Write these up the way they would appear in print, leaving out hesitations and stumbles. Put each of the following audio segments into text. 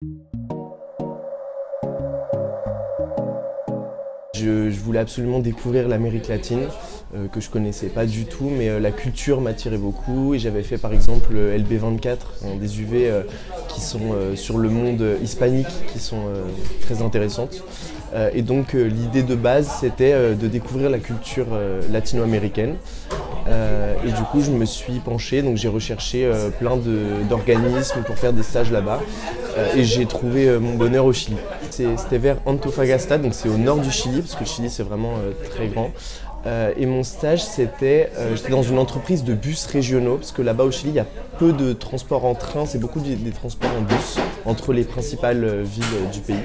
Je voulais absolument découvrir l'Amérique latine, que je connaissais pas du tout, mais la culture m'attirait beaucoup et j'avais fait par exemple LB24, des UV qui sont sur le monde hispanique, qui sont très intéressantes. Et donc l'idée de base c'était de découvrir la culture latino-américaine. Et du coup je me suis penché, donc j'ai recherché plein d'organismes pour faire des stages là-bas et j'ai trouvé mon bonheur au Chili. C'était vers Antofagasta, donc c'est au nord du Chili, parce que le Chili c'est vraiment très grand. Et mon stage, j'étais dans une entreprise de bus régionaux, parce que là-bas au Chili, il y a peu de transports en train, c'est beaucoup des transports en bus entre les principales villes du pays.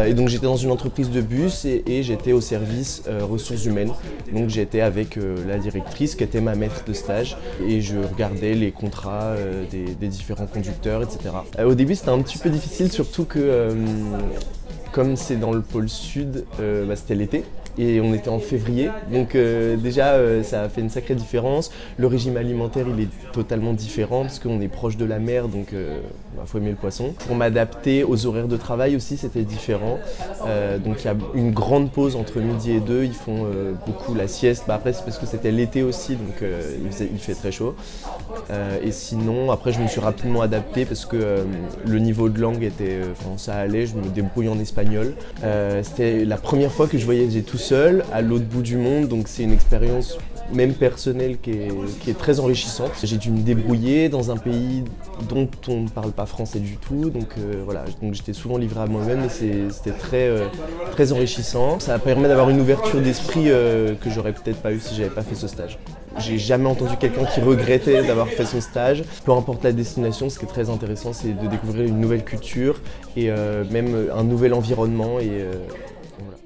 Et donc j'étais dans une entreprise de bus et j'étais au service ressources humaines. Donc j'étais avec la directrice qui était ma maître de stage et je regardais les contrats des différents conducteurs, etc. Au début, c'était un petit peu difficile, surtout que comme c'est dans le pôle sud, c'était l'été. Et on était en février, donc déjà ça a fait une sacrée différence. Le régime alimentaire il est totalement différent parce qu'on est proche de la mer, donc faut aimer le poisson. Pour m'adapter aux horaires de travail aussi c'était différent. Donc il y a une grande pause entre midi et 2, ils font beaucoup la sieste. Après c'est parce que c'était l'été aussi, donc il fait très chaud. Et sinon après je me suis rapidement adapté parce que le niveau de langue était, ça allait, je me débrouille en espagnol. C'était la première fois que je voyageais tout seul à l'autre bout du monde, donc c'est une expérience même personnelle qui est très enrichissante. J'ai dû me débrouiller dans un pays dont on ne parle pas français du tout, donc voilà, donc j'étais souvent livré à moi-même et c'était très enrichissant. Ça permet d'avoir une ouverture d'esprit que j'aurais peut-être pas eu si j'avais pas fait ce stage. J'ai jamais entendu quelqu'un qui regrettait d'avoir fait son stage. Peu importe la destination, ce qui est très intéressant, c'est de découvrir une nouvelle culture et même un nouvel environnement. Et voilà.